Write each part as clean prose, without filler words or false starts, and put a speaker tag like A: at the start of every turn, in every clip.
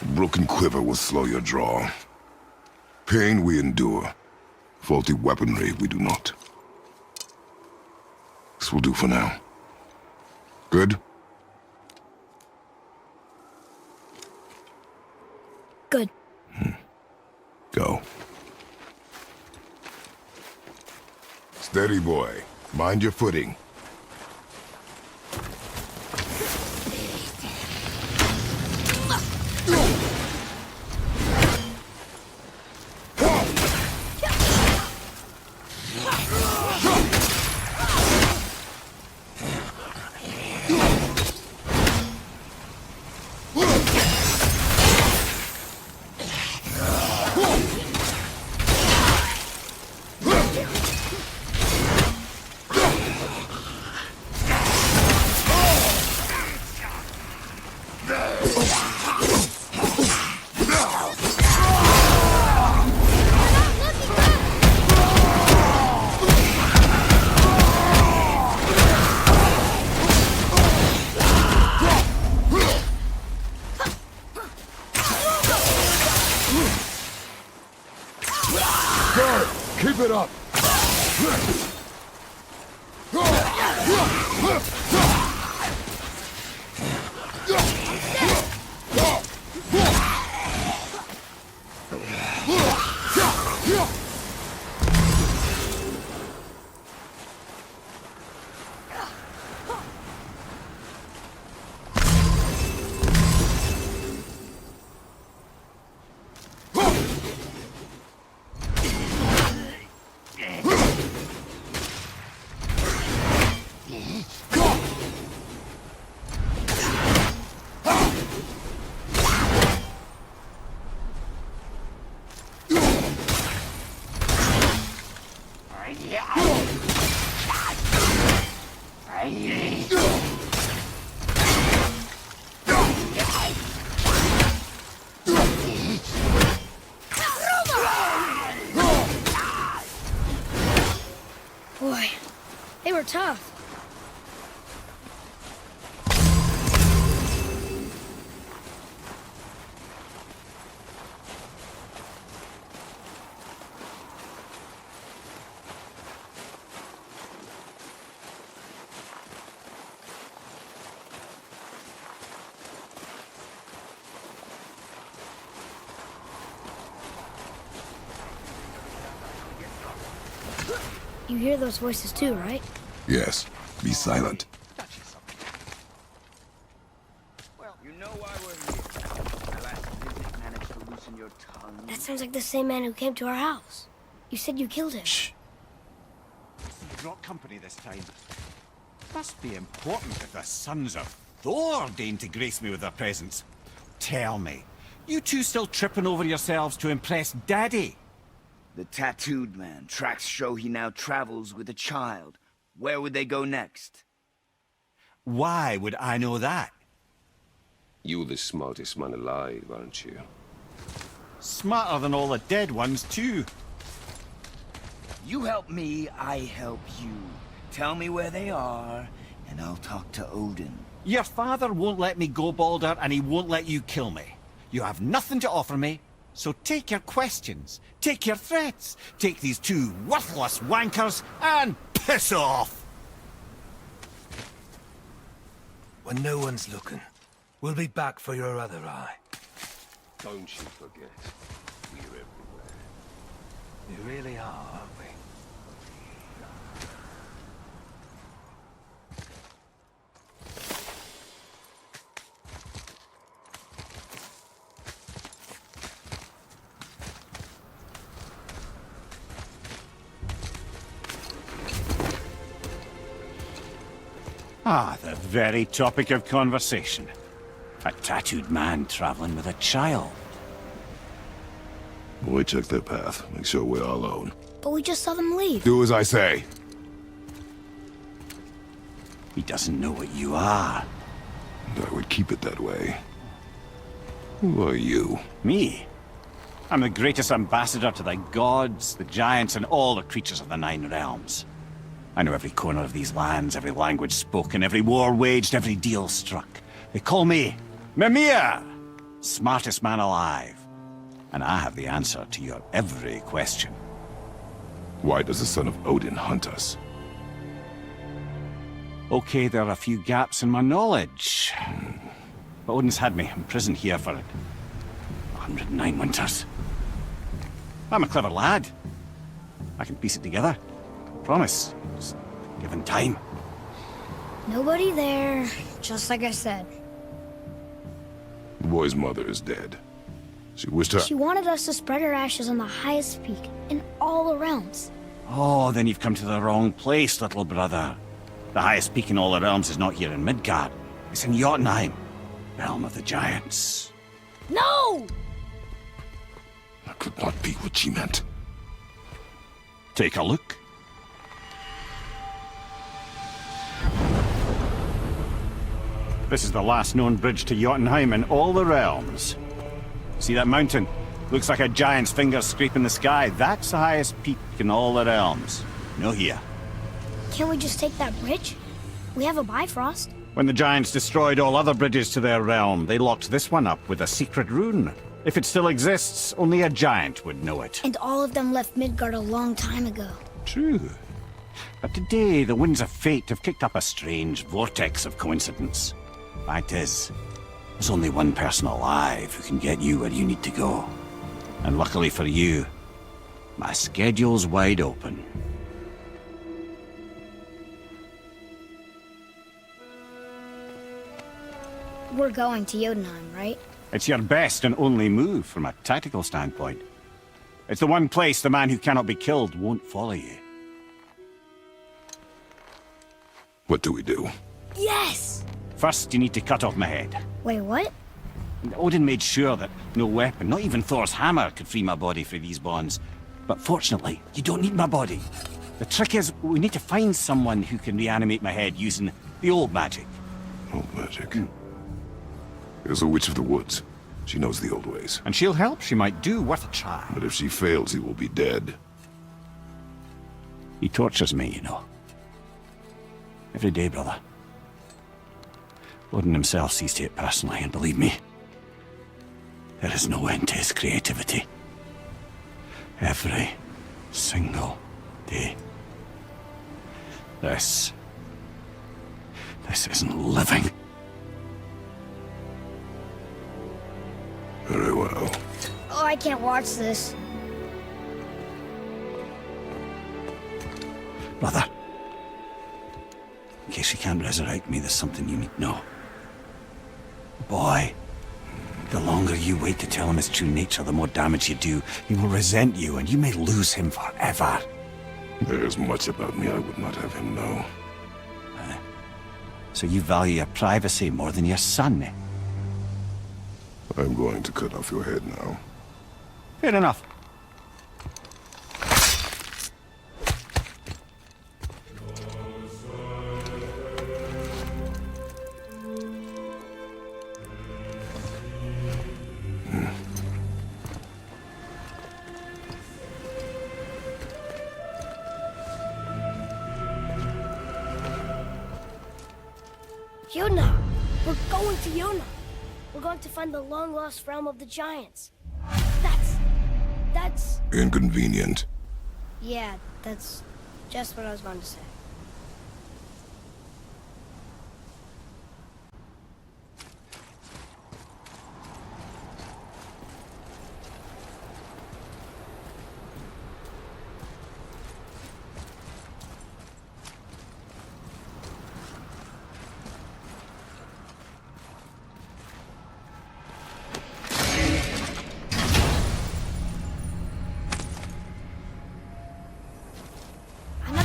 A: A broken quiver will slow your draw. Pain we endure. Faulty weaponry we do not. This will do for now. Good?
B: Good.
A: Go. Steady, boy. Mind your footing. Keep it up!
B: Boy, they were tough. You hear those voices too, right?
A: Yes. Be silent.
C: Well, you know why we're here. My last visit managed to loosen your tongue.
B: That sounds like the same man who came to our house. You said you killed him.
A: Shh.
D: You brought company this time. Must be important if the sons of Thor deign to grace me with their presence. Tell me, you two still tripping over yourselves to impress Daddy?
C: The tattooed man. Tracks show he now travels with a child. Where would they go next?
D: Why would I know that?
E: You're the smartest man alive, aren't you?
D: Smarter than all the dead ones, too.
C: You help me, I help you. Tell me where they are, and I'll talk to Odin.
D: Your father won't let me go, Baldur, and he won't let you kill me. You have nothing to offer me, so take your questions, take your threats, take these two worthless wankers, and piss off!
F: When no one's looking, we'll be back for your other eye.
E: Don't you forget, we're everywhere.
F: You really are, aren't we?
D: Ah, the very topic of conversation. A tattooed man traveling with a child.
A: We check their path. Make sure we're all alone.
B: But we just saw them leave.
A: Do as I say.
D: He doesn't know what you are.
A: I would keep it that way. Who are you?
D: Me? I'm the greatest ambassador to the gods, the giants, and all the creatures of the Nine Realms. I know every corner of these lands, every language spoken, every war waged, every deal struck. They call me Mimir, smartest man alive. And I have the answer to your every question.
A: Why does the son of Odin hunt us?
D: Okay, there are a few gaps in my knowledge. But Odin's had me in prison here for 109 winters. I'm a clever lad. I can piece it together. Promise. Just given time.
B: Nobody there, just like I said.
A: The boy's mother is dead. She wished her...
B: She wanted us to spread her ashes on the highest peak in all the realms.
D: Oh, then you've come to the wrong place, little brother. The highest peak in all the realms is not here in Midgard. It's in Jotunheim, realm of the giants.
B: No!
A: That could not be what she meant.
D: Take a look. This is the last known bridge to Jotunheim in all the realms. See that mountain? Looks like a giant's finger scraping the sky. That's the highest peak in all the realms. No here.
B: Can't we just take that bridge? We have a Bifrost.
D: When the giants destroyed all other bridges to their realm, they locked this one up with a secret rune. If it still exists, only a giant would know it.
B: And all of them left Midgard a long time ago.
D: True. But today, the winds of fate have kicked up a strange vortex of coincidence. Fact is, there's only one person alive who can get you where you need to go. And luckily for you, my schedule's wide open.
B: We're going to Jotunheim, right?
D: It's your best and only move from a tactical standpoint. It's the one place the man who cannot be killed won't follow you.
A: What do we do?
B: Yes!
D: First, you need to cut off my head.
B: Wait, what?
D: Odin made sure that no weapon, not even Thor's hammer, could free my body from these bonds. But fortunately, you don't need my body. The trick is, we need to find someone who can reanimate my head using the old magic.
A: Old magic. There's a witch of the woods. She knows the old ways.
D: And she'll help. She might do. Worth a try.
A: But if she fails, he will be dead.
D: He tortures me, you know. Every day, brother. Odin himself sees to it personally, and believe me, there is no end to his creativity. Every single day. This isn't living.
A: Very well.
B: Oh, I can't watch this.
D: Brother, in case you can't resurrect me, there's something you need to know. Boy, the longer you wait to tell him his true nature, the more damage you do. He will resent you, and you may lose him forever.
A: There's much about me I would not have him know.
D: So you value your privacy more than your son, eh?
A: I'm going to cut off your head now.
D: Fair enough.
B: Yona! We're going to Yona! We're going to find the long-lost realm of the giants. That's...
A: Inconvenient.
B: Yeah, that's just what I was going to say.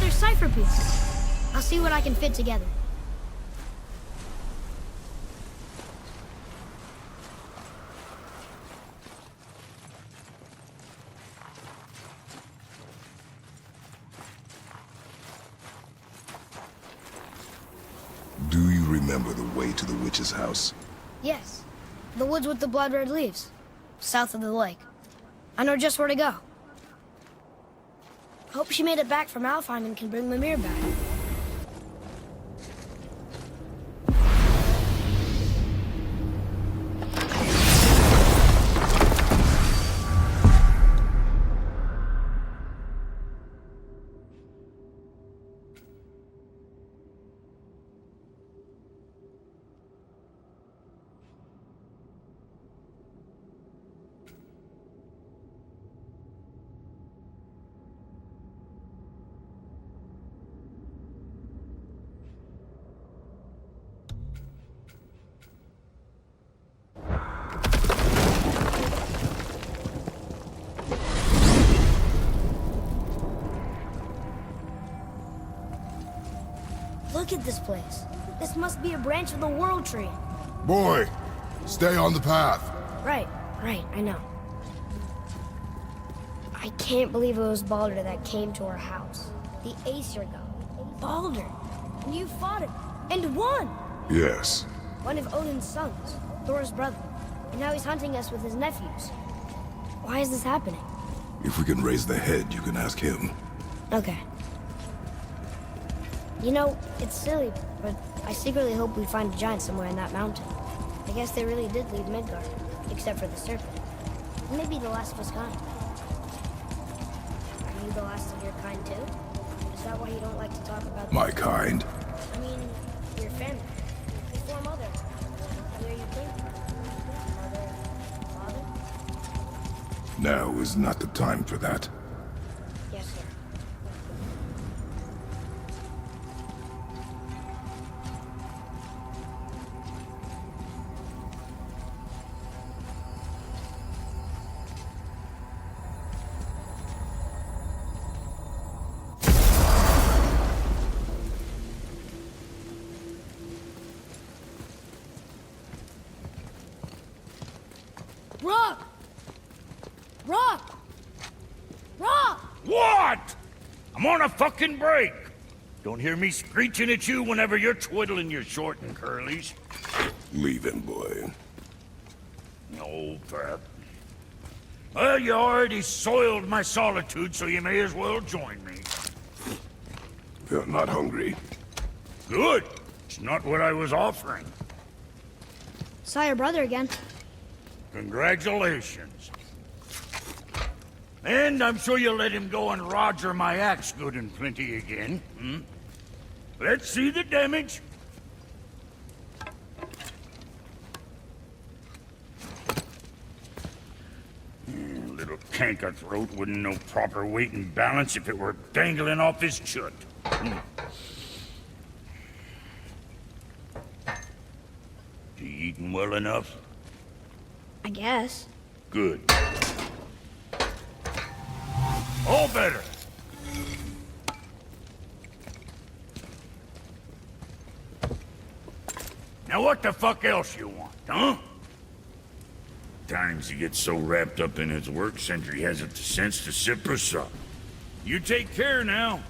B: Cipher piece. I'll see what I can fit together.
A: Do you remember the way to the witch's house?
B: Yes. The woods with the blood-red leaves. South of the lake. I know just where to go. Hope she made it back from Alfheim and can bring Mimir back. Look at this place. This must be a branch of the World Tree.
A: Boy, stay on the path.
B: Right, I know. I can't believe it was Baldur that came to our house. The Aesir god. Baldur. And you fought him. And won!
A: Yes.
B: One of Odin's sons. Thor's brother. And now he's hunting us with his nephews. Why is this happening?
A: If we can raise the head, you can ask him.
B: Okay. You know, it's silly, but I secretly hope we find a giant somewhere in that mountain. I guess they really did leave Midgard, except for the serpent. Maybe the last of his kind. Are you the last of your kind too? Is that why you don't like to talk about
A: My kind?
B: I mean, your family. Before mother. Where you came from. Mother, father?
A: Now is not the time for that.
B: Yes, sir. Rock! Rock! Rock!
G: What? I'm on a fucking break. Don't hear me screeching at you whenever you're twiddling your short and curlies.
A: Leave him, boy.
G: No, Pep. Well, you already soiled my solitude, so you may as well join me.
A: You're not hungry.
G: Good. It's not what I was offering.
B: Saw your brother again.
G: Congratulations. And I'm sure you'll let him go and roger my axe good and plenty again, hmm? Let's see the damage. Little canker throat wouldn't know proper weight and balance if it were dangling off his chut. You eating well enough?
B: I guess.
G: Good. All better. Now what the fuck else you want, huh? Times he gets so wrapped up in his work, Sentry hasn't the sense to sip or sup. You take care now.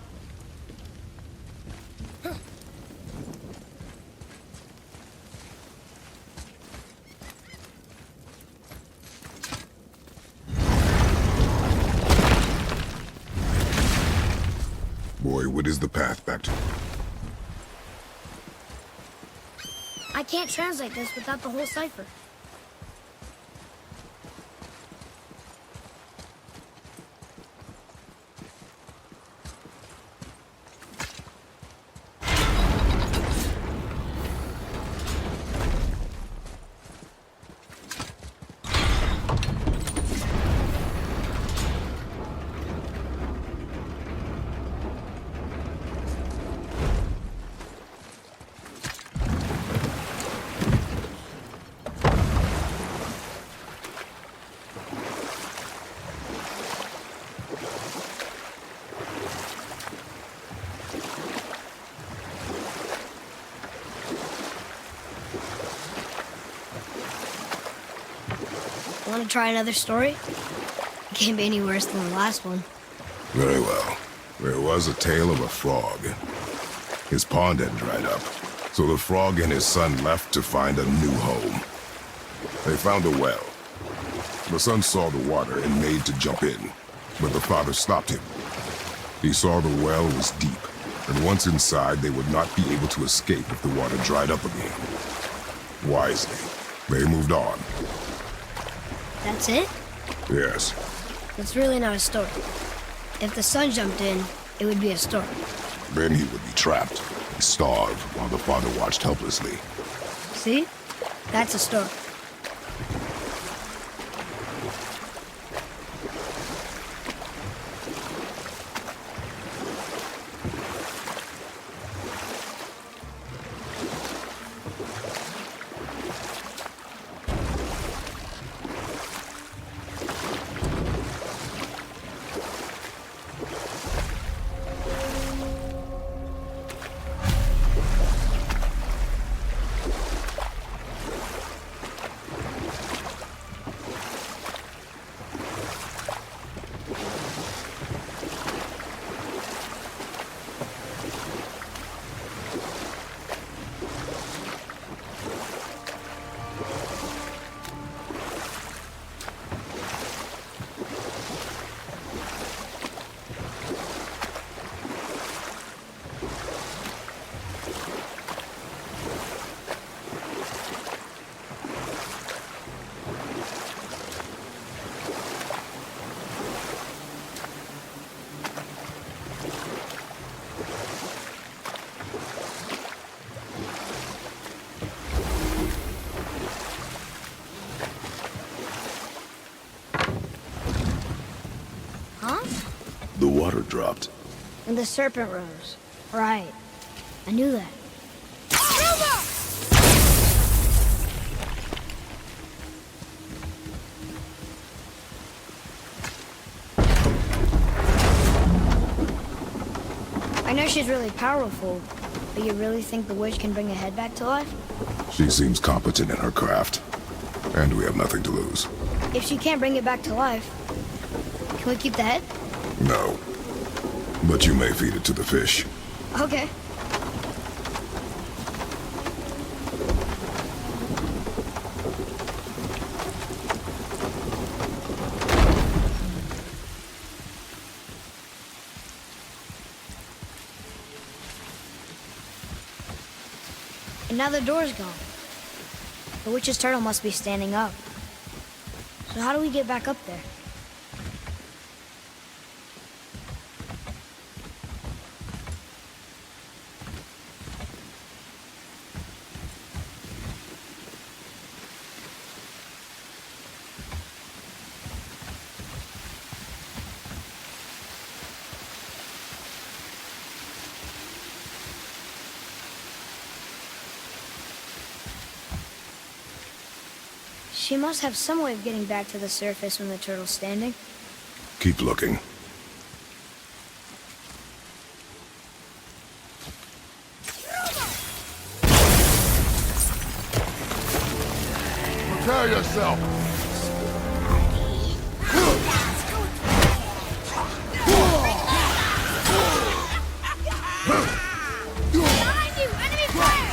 A: Boy, what is the path back to?
B: I can't translate this without the whole cipher. Want to try another story? It can't be any worse than the last one.
A: Very well. There was a tale of a frog. His pond had dried up, so the frog and his son left to find a new home. They found a well. The son saw the water and made to jump in, but the father stopped him. He saw the well was deep, and once inside they would not be able to escape if the water dried up again. Wisely, they moved on.
B: That's it?
A: Yes.
B: It's really not a story. If the son jumped in, it would be a story.
A: Then he would be trapped and starve while the father watched helplessly.
B: See? That's a story.
A: water dropped.
B: And the serpent rose. Right. I knew that. I know she's really powerful, but you really think the witch can bring a head back to life?
A: She seems competent in her craft, and we have nothing to lose.
B: If she can't bring it back to life, can we keep the head?
A: No. But you may feed it to the fish.
B: Okay. And now the door's gone. The witch's turtle must be standing up. So how do we get back up there? She must have some way of getting back to the surface when the turtle's standing.
A: Keep looking. Prepare yourself!
B: Behind you! Enemy fire!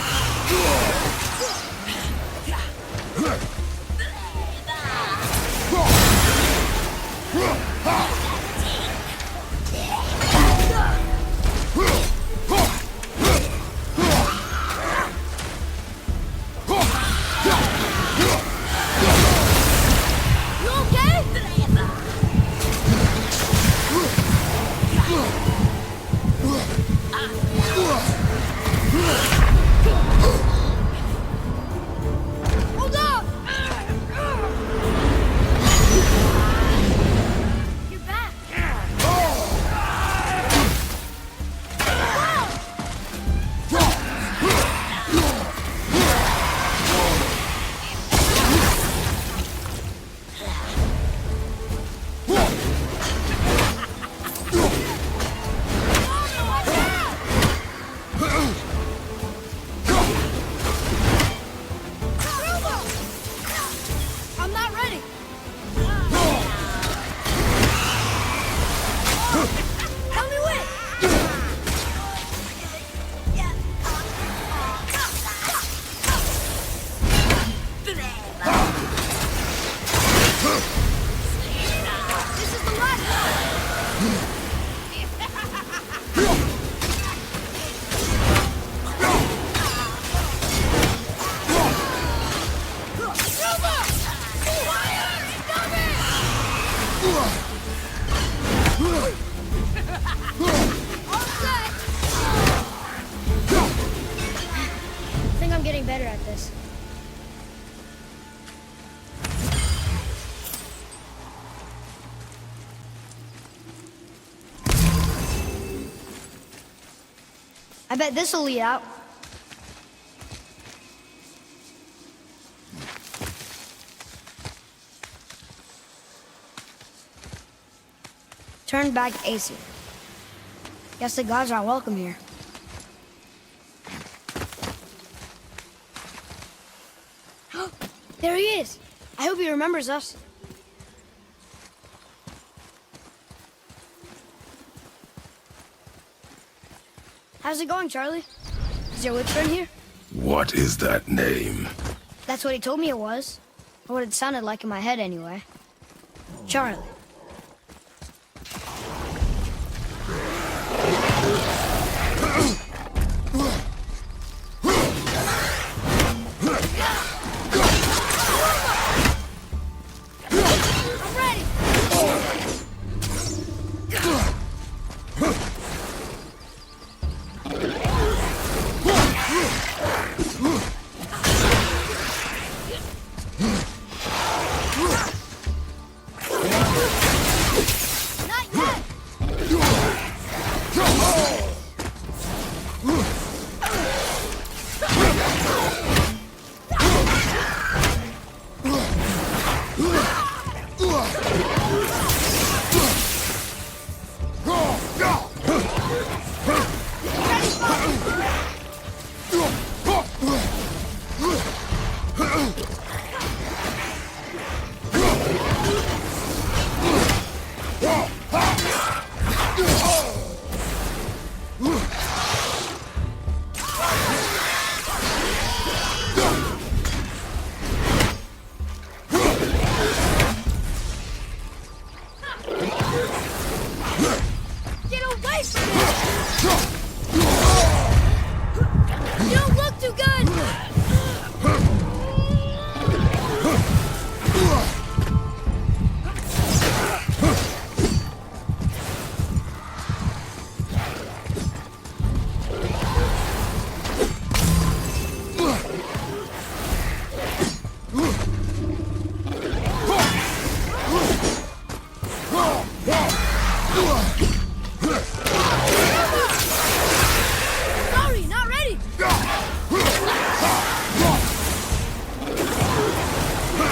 B: Getting better at this. I bet this will lead out. Turn back AC. Guess the gods aren't welcome here. There he is! I hope he remembers us. How's it going, Charlie? Is there a witch friend here?
A: What is that name?
B: That's what he told me it was. Or what it sounded like in my head, anyway. Charlie.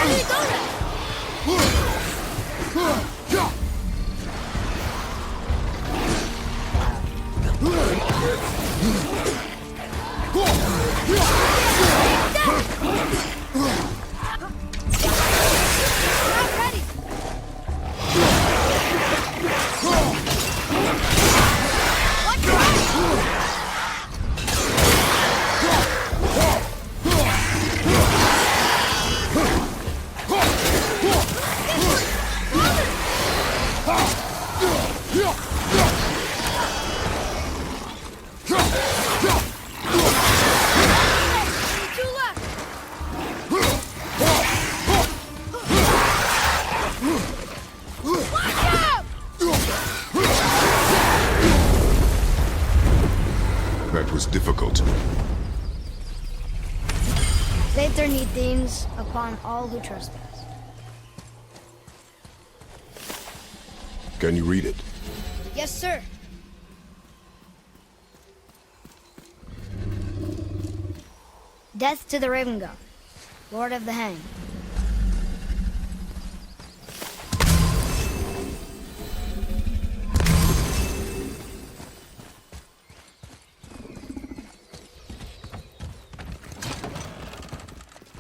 B: Where did it go then? Not ready. What's wrong? Two left. Watch out!
A: That was difficult.
B: They turn themes upon all who trespass.
A: Can you read it?
B: Yes, sir. Death to the Raven God, Lord of the Hang.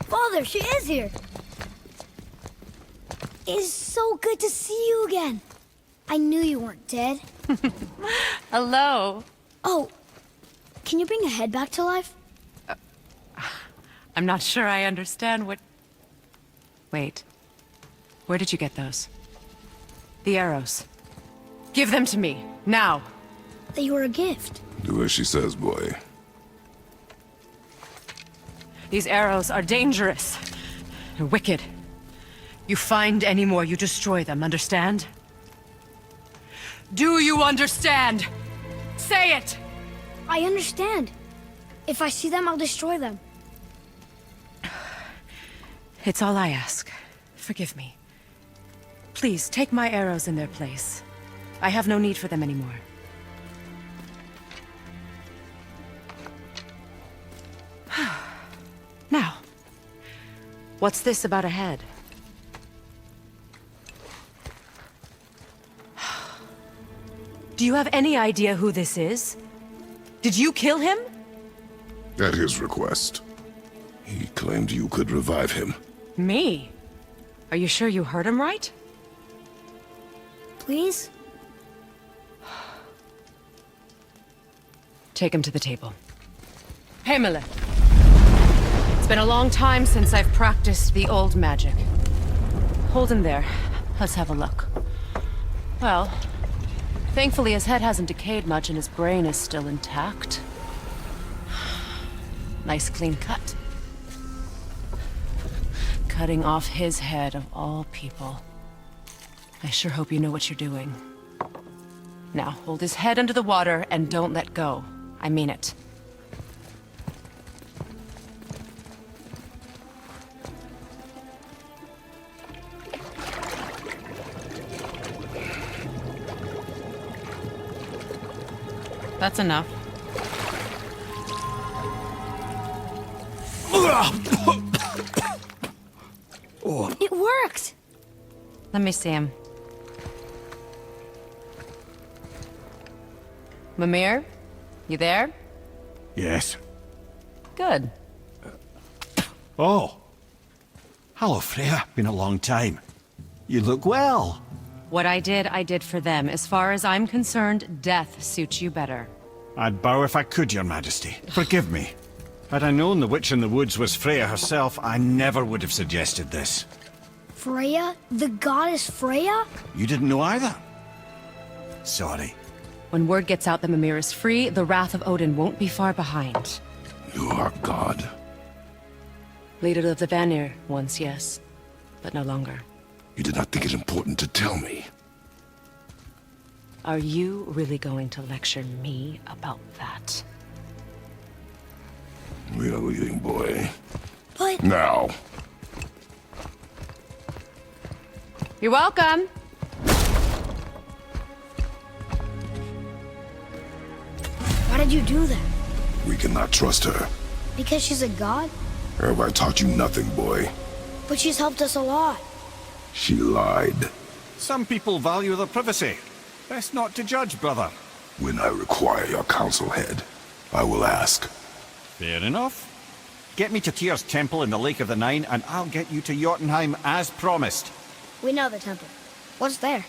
B: Father, she is here. It is so good to see you again. I knew you weren't dead.
H: Hello.
B: Oh, can you bring a head back to life?
H: I'm not sure I understand what... Wait. Where did you get those? The arrows. Give them to me, now.
B: They were a gift.
A: Do as she says, boy.
H: These arrows are dangerous. They're wicked. You find any more, you destroy them, understand? Do you understand? Say it!
B: I understand. If I see them, I'll destroy them.
H: It's all I ask. Forgive me. Please, take my arrows in their place. I have no need for them anymore. Now, what's this about a head? Do you have any idea who this is? Did you kill him?
A: At his request. He claimed you could revive him.
H: Me? Are you sure you heard him right?
B: Please?
H: Take him to the table. Hamlet. It's been a long time since I've practiced the old magic. Hold him there. Let's have a look. Well, thankfully his head hasn't decayed much and his brain is still intact. Nice clean cut. Cutting off his head of all people. I sure hope you know what you're doing. Now, hold his head under the water and don't let go. I mean it. That's enough.
B: It worked!
H: Let me see him. Mimir? You there?
D: Yes.
H: Good.
D: Oh. Hello, Freya. Been a long time. You look well.
H: What I did for them. As far as I'm concerned, death suits you better.
D: I'd bow if I could, Your Majesty. Forgive me. Had I known the witch in the woods was Freya herself, I never would have suggested this.
B: Freya? The goddess Freya?
D: You didn't know either? Sorry.
H: When word gets out that Mimir is free, the wrath of Odin won't be far behind.
A: You are God.
H: Leader of the Vanir, once yes, but no longer.
A: You did not think it important to tell me.
H: Are you really going to lecture me about that?
A: We are leaving, boy.
B: But...
A: Now.
H: You're welcome.
B: Why did you do that?
A: We cannot trust her.
B: Because she's a god?
A: Have I taught you nothing, boy?
B: But she's helped us a lot.
A: She lied.
D: Some people value their privacy. Best not to judge, brother.
A: When I require your counsel, Head, I will ask.
D: Fair enough. Get me to Tyr's temple in the Lake of the Nine, and I'll get you to Jotunheim as promised.
B: We know the temple. What's there?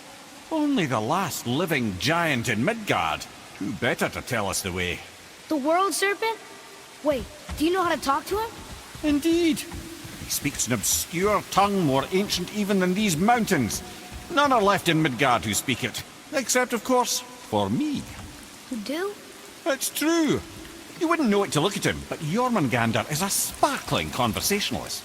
D: Only the last living giant in Midgard. Who better to tell us the way?
B: The World Serpent? Wait, do you know how to talk to him?
D: Indeed. He speaks an obscure tongue more ancient even than these mountains. None are left in Midgard who speak it. Except, of course, for me.
B: You do?
D: It's true. You wouldn't know it to look at him, but Jormungandr is a sparkling conversationalist.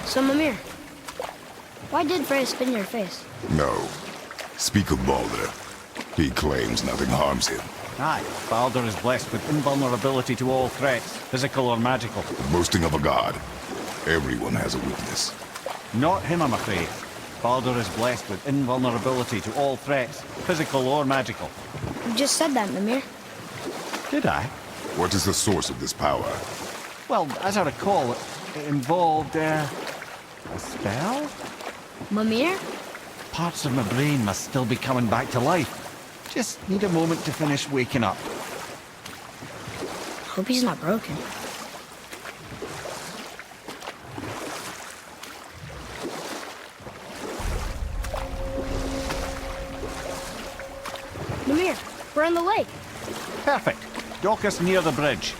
B: So, Mimir, why did Freya spin your face?
A: No. Speak of Baldur. He claims nothing harms him.
D: Aye, Baldur is blessed with invulnerability to all threats, physical or magical.
A: Boasting of a god. Everyone has a weakness.
D: Not him, I'm afraid. Baldur is blessed with invulnerability to all threats, physical or magical.
B: You just said that, Mimir.
D: Did I?
A: What is the source of this power?
D: Well, as I recall, it involved, a spell?
B: Mimir?
D: Parts of my brain must still be coming back to life. Just need a moment to finish waking up.
B: Hope he's not broken. Mimir, we're in the lake.
D: Perfect. Dock us near the bridge.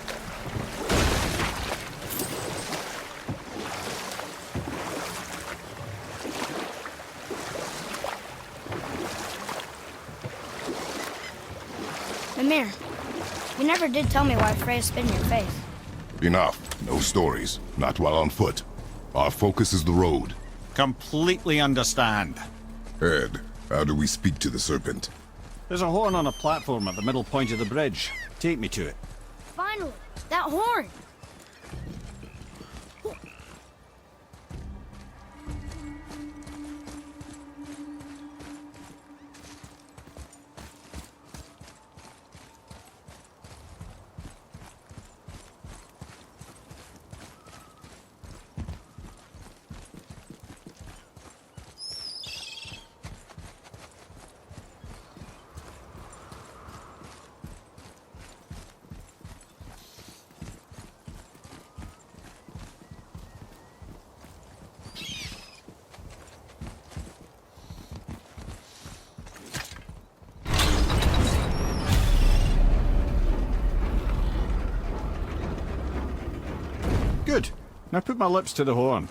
B: Mimir, you never did tell me why Freya spit in your face.
A: Enough. No stories. Not while on foot. Our focus is the road.
D: Completely understand.
A: Ed, how do we speak to the serpent?
D: There's a horn on a platform at the middle point of the bridge. Take me to it.
B: Finally, that horn!
D: Good. Now put my lips to the horn.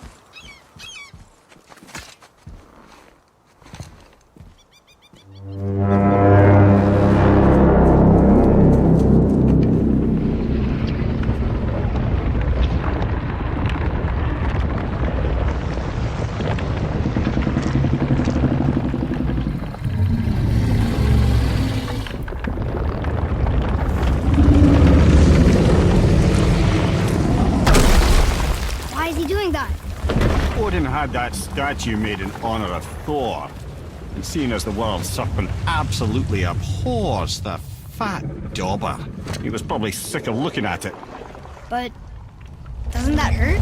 B: Why is he doing that?
D: Odin had that statue made in honor of Thor. And seeing as the world serpent absolutely abhors the fat dauber, he was probably sick of looking at it.
B: But doesn't that hurt?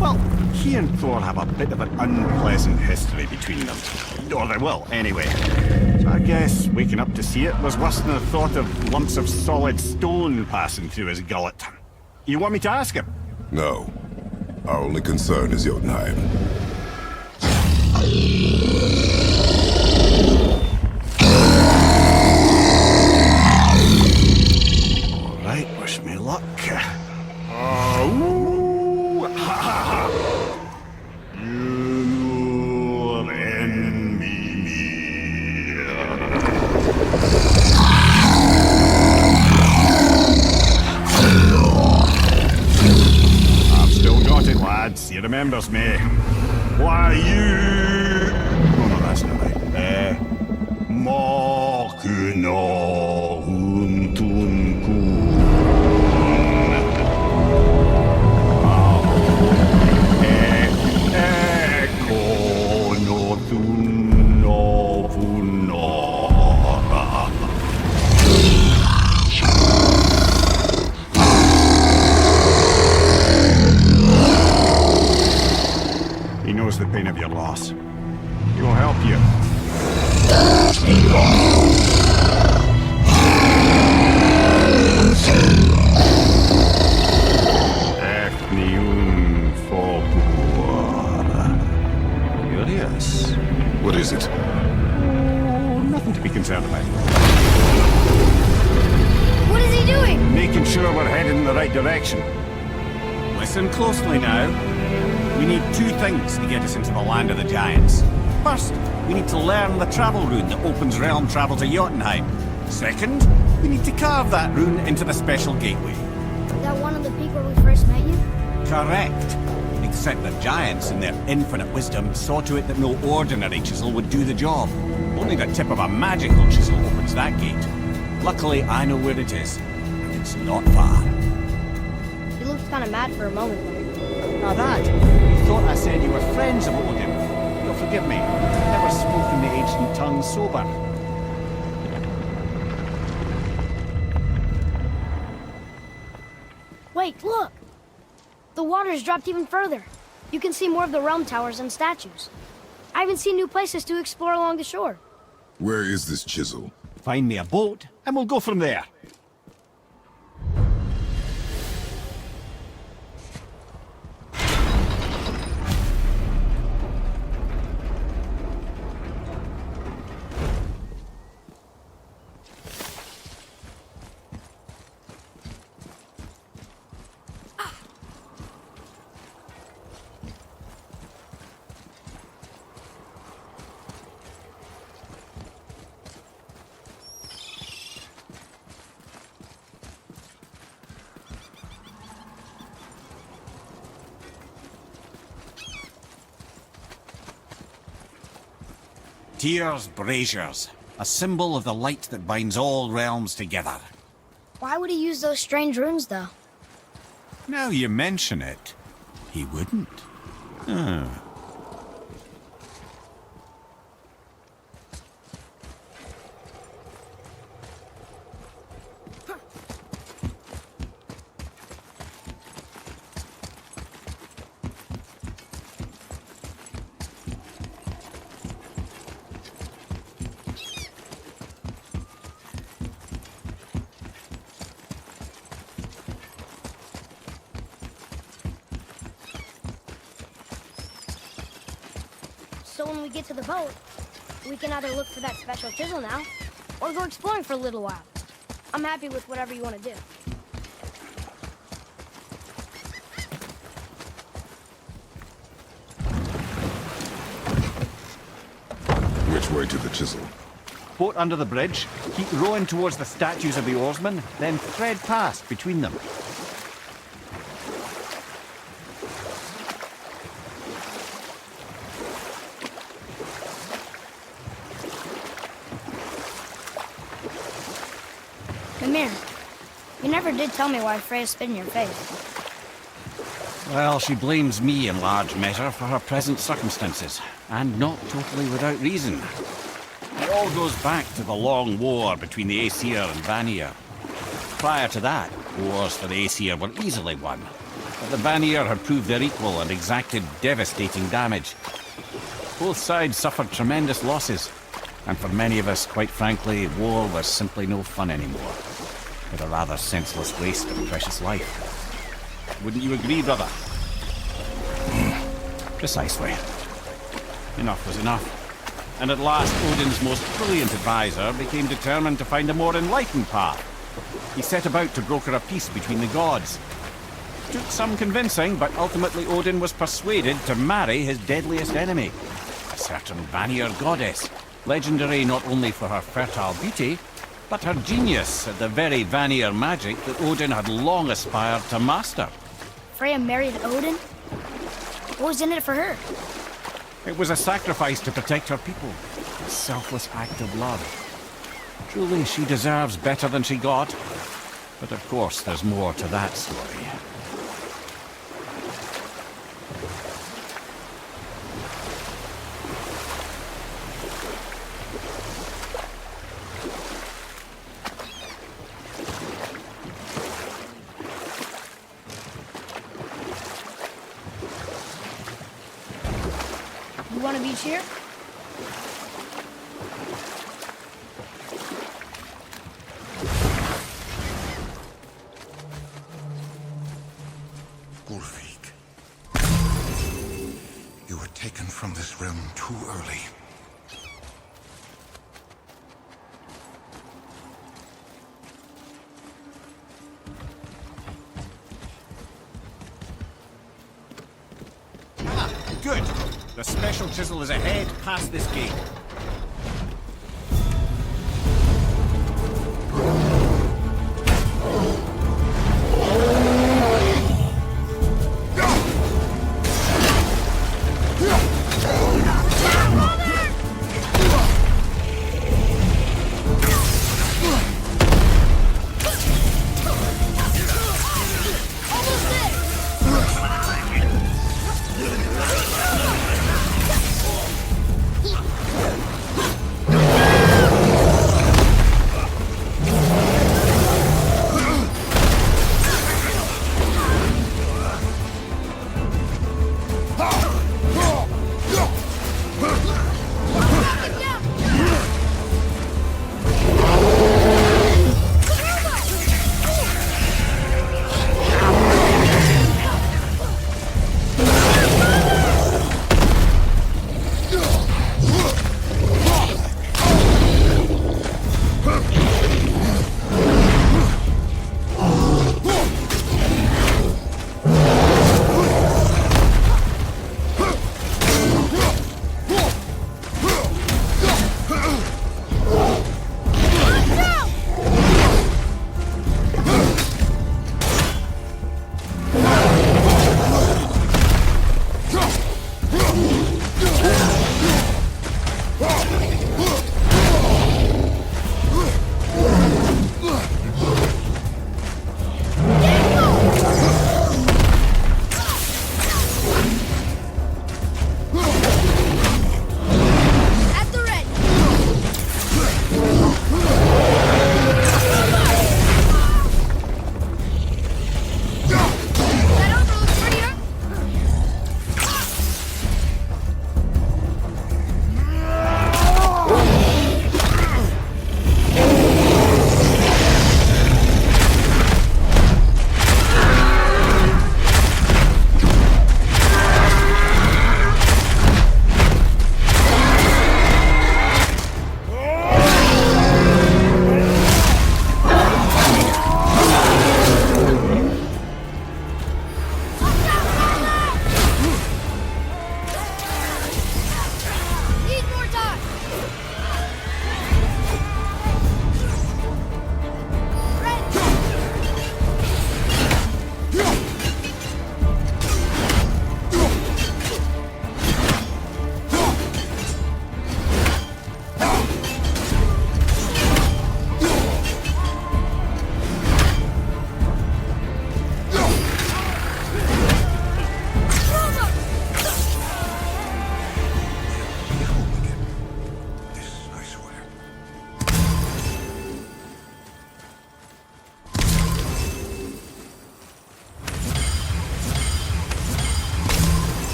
D: Well, he and Thor have a bit of an unpleasant history between them. Or they will, anyway. So I guess waking up to see it was worse than the thought of lumps of solid stone passing through his gullet. You want me to ask him?
A: No. Our only concern is Jotunheim.
D: All right, wish me luck. You're in me. bothers me. Why you... Oh no, that's not right. Machina huntun kun. He knows the pain of your loss. He will help you. Curious.
A: What is it?
D: Oh, nothing to be concerned about.
B: What is he doing?
D: Making sure we're headed in the right direction. Listen closely now. We need two things to get us into the land of the giants. First, we need to learn the travel rune that opens realm travel to Jotunheim. Second, we need to carve that rune into the special gateway.
B: Is that one on the peak where we first met you?
D: Correct. Except the giants, in their infinite wisdom, saw to it that no ordinary chisel would do the job. Only the tip of a magical chisel opens that gate. Luckily, I know where it is, and it's not far.
B: He looked kind of mad for a moment there.
D: Now that, you thought I said you were friends of Odin. You'll forgive me. I've never spoken the ancient tongue sober.
B: Wait, look! The water's dropped even further. You can see more of the realm towers and statues. I even see new places to explore along the shore.
A: Where is this chisel?
D: Find me a boat, and we'll go from there. Tyr's braziers, a symbol of the light that binds all realms together.
B: Why would he use those strange runes, though?
D: Now you mention it, he wouldn't.
B: So when we get to the boat, we can either look for that special chisel now, or go exploring for a little while. I'm happy with whatever you want to do.
A: Which way to the chisel?
D: Boat under the bridge, keep rowing towards the statues of the oarsmen, then thread past between them.
B: Mimir, you never did tell me why Freya spit in your face.
D: Well, she blames me in large measure for her present circumstances, and not totally without reason. It all goes back to the long war between the Aesir and Vanir. Prior to that, wars for the Aesir were easily won, but the Vanir had proved their equal and exacted devastating damage. Both sides suffered tremendous losses, and for many of us, quite frankly, war was simply no fun anymore. But a rather senseless waste of precious life. Wouldn't you agree, brother? Precisely. Enough was enough. And at last, Odin's most brilliant advisor became determined to find a more enlightened path. He set about to broker a peace between the gods. It took some convincing, but ultimately Odin was persuaded to marry his deadliest enemy, a certain Vanir goddess, legendary not only for her fertile beauty, but her genius at the very Vanir magic that Odin had long aspired to master.
B: Freya married Odin? What was in it for her?
D: It was a sacrifice to protect her people. A selfless act of love. Truly, she deserves better than she got. But of course, there's more to that story.
B: You want a beach here?
I: Ulfik. You were taken from this realm too early.
D: Good. The special chisel is ahead past this gate.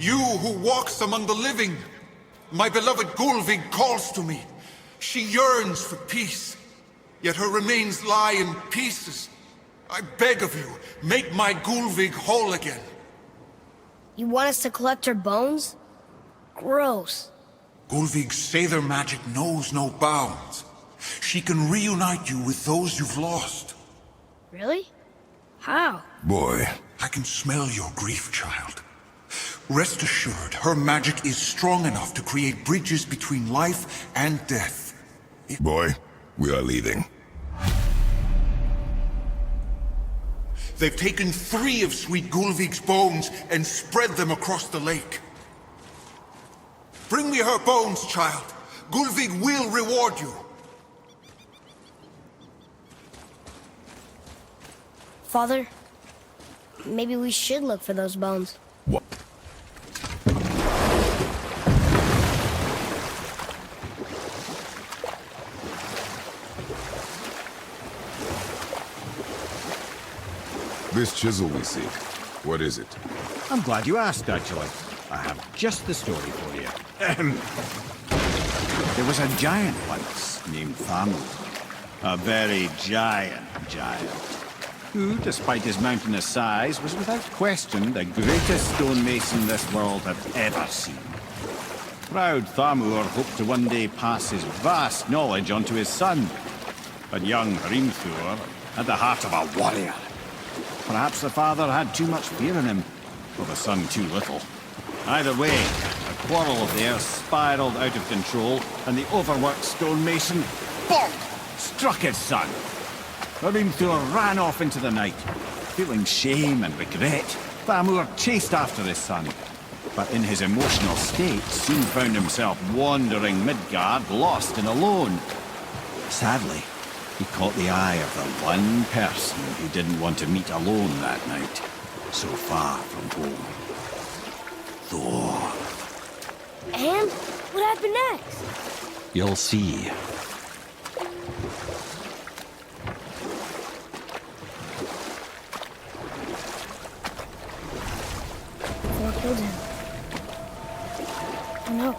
I: You who walks among the living, my beloved Gulvig calls to me. She yearns for peace, yet her remains lie in pieces. I beg of you, make my Gulvig whole again.
B: You want us to collect her bones? Gross.
I: Gulvig's Sather magic knows no bounds. She can reunite you with those you've lost.
B: Really? How?
A: Boy.
I: I can smell your grief, child. Rest assured, her magic is strong enough to create bridges between life and death.
A: Boy, we are leaving.
I: They've taken 3 of Sweet Gulvig's bones and spread them across the lake. Bring me her bones, child. Gulvig will reward you.
B: Father, maybe we should look for those bones.
A: What? This chisel we seek, what is it?
D: I'm glad you asked, actually. I have just the story for you. There was a giant once named Thamur. A very giant, who, despite his mountainous size, was without question the greatest stonemason this world had ever seen. Proud Thamur hoped to one day pass his vast knowledge on to his son. But young Hrimthur had the heart of a warrior. Perhaps the father had too much fear in him, or the son too little. Either way, a quarrel of theirs spiraled out of control, and the overworked stonemason, bonk, struck his son. Hrimthur ran off into the night. Feeling shame and regret, Thamur chased after his son. But in his emotional state, soon found himself wandering Midgard, lost and alone. Sadly, he caught the eye of the one person who didn't want to meet alone that night, so far from home. Thor.
B: And what happened next?
D: You'll see.
B: Thor killed him. Oh no.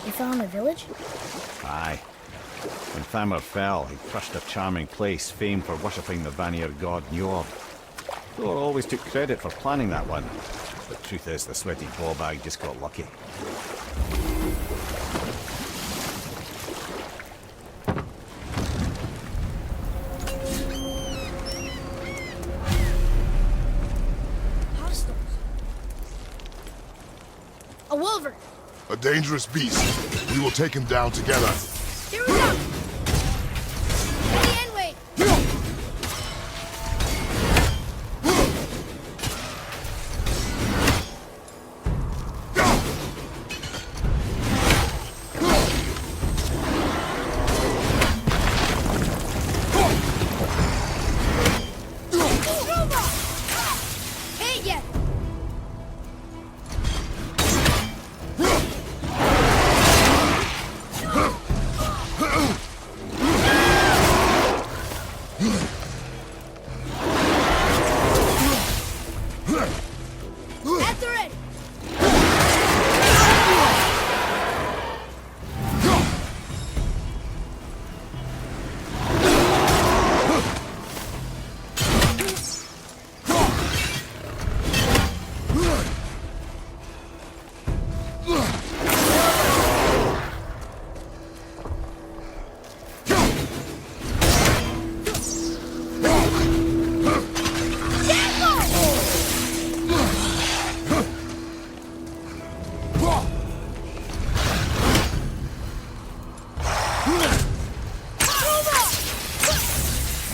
B: He fell on the village?
D: Aye. When Thamur fell, he crushed a charming place famed for worshipping the Vanir god Njord. Thor always took credit for planning that one. The truth is, the sweaty ballbag just got lucky.
B: Hostiles. A wolver.
A: A dangerous beast. We will take him down together.
B: Here we go. Ready and wait. Hey, yeah. At the ready.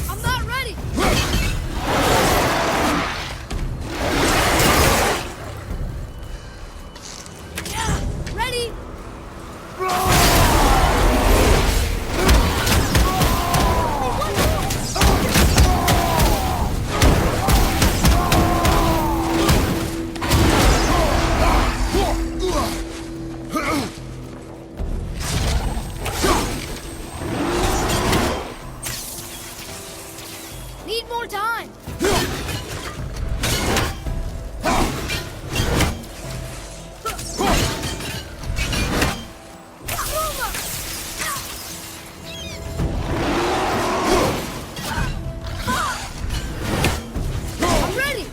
B: I'm not ready. Yeah, ready. Need more time. I'm ready.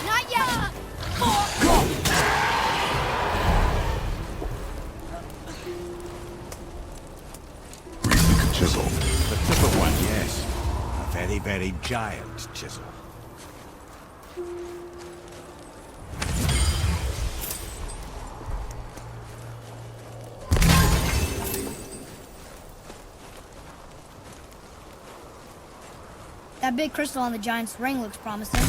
B: Not yet.
A: Chisel.
D: The tip of one, yes. A very, very giant chisel.
B: That big crystal on the giant's ring looks promising.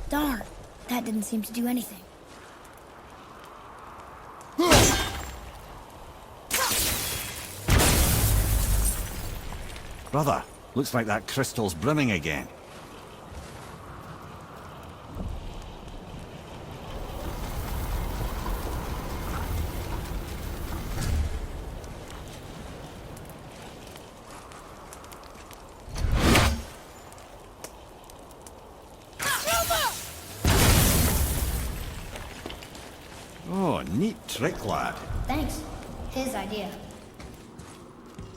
B: Darn, that didn't seem to do anything.
D: Brother, looks like that crystal's brimming again. Oh, neat trick, lad.
B: Thanks. His idea.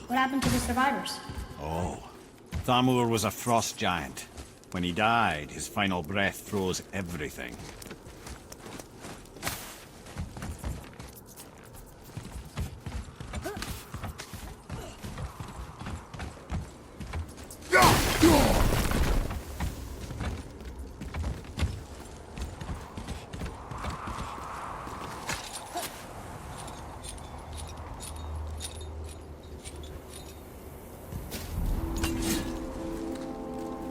B: What happened to the survivors?
D: Oh, Thamur was a frost giant. When he died, his final breath froze everything.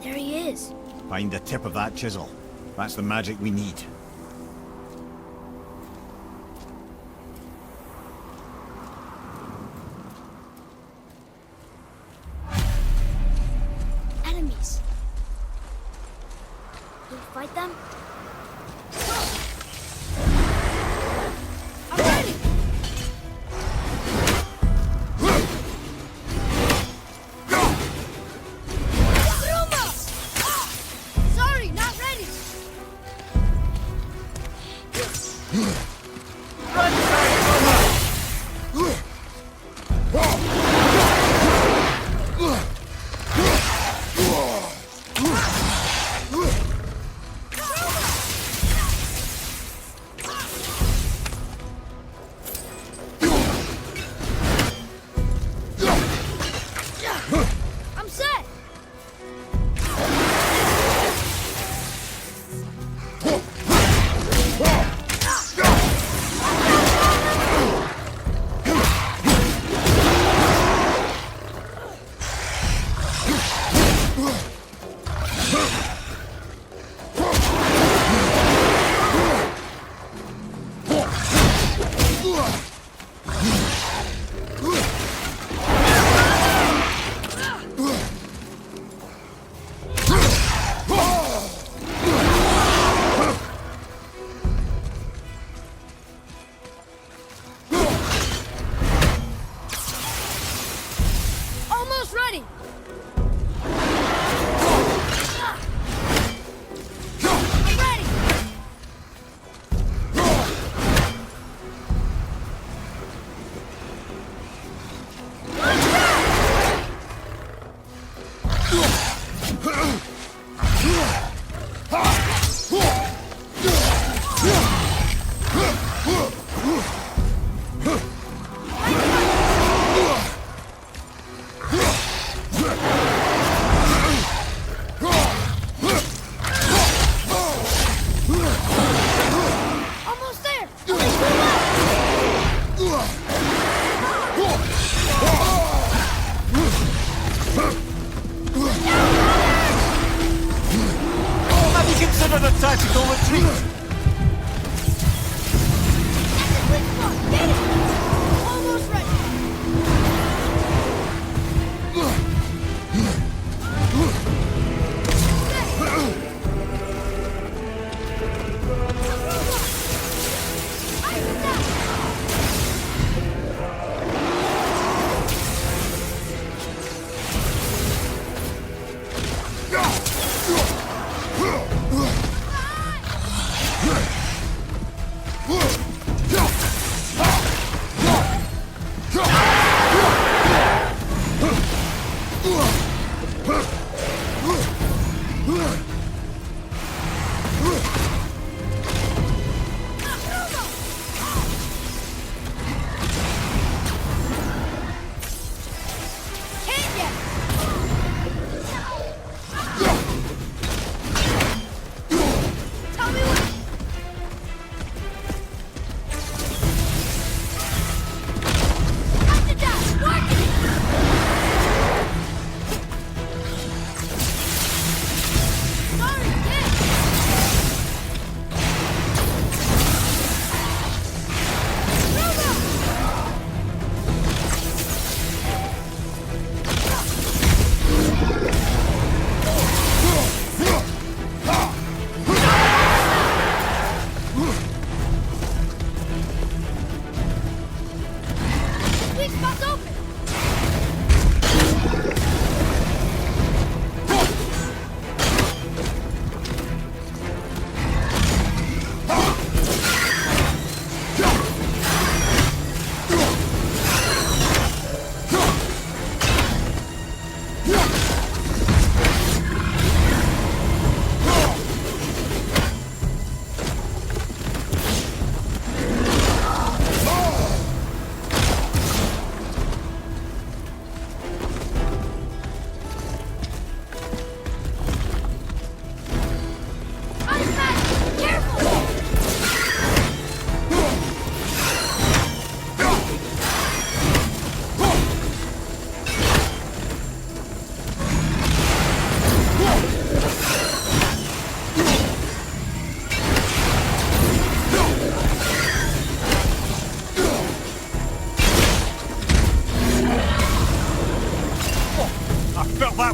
B: There he is.
D: Find the tip of that chisel. That's the magic we need.
B: Enemies. Will we fight them? I'm ready! Sorry, not ready! I'm set! Almost ready! I'm ready! Almost there! Only two left!
D: Have you considered a tactical retreat?
B: That's a quick spot! Get it! Almost ready!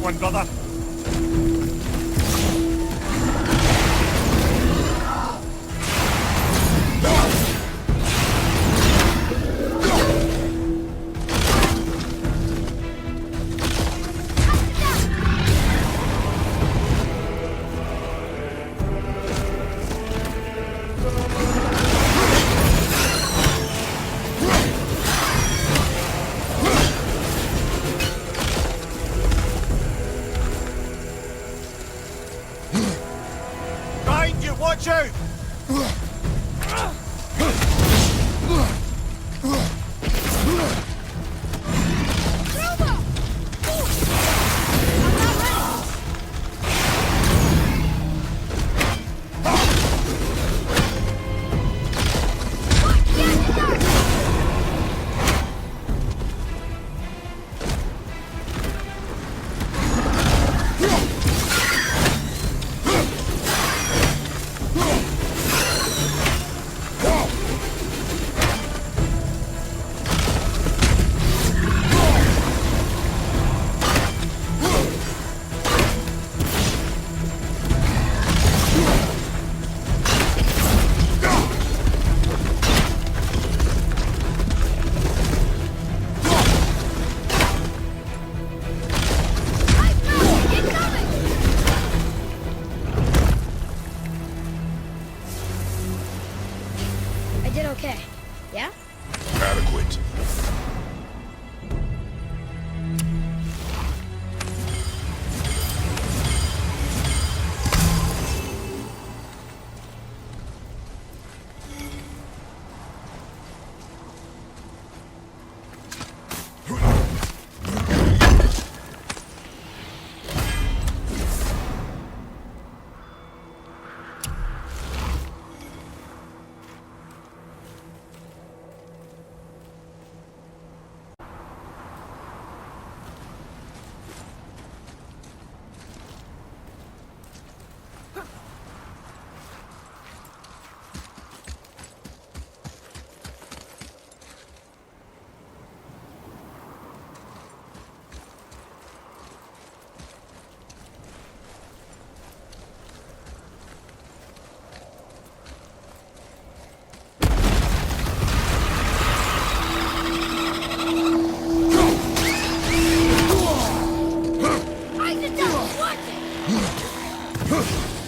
G: that one, brother. Watch out!
B: Okay. Yeah?
A: Adequate.
B: I just don't want it!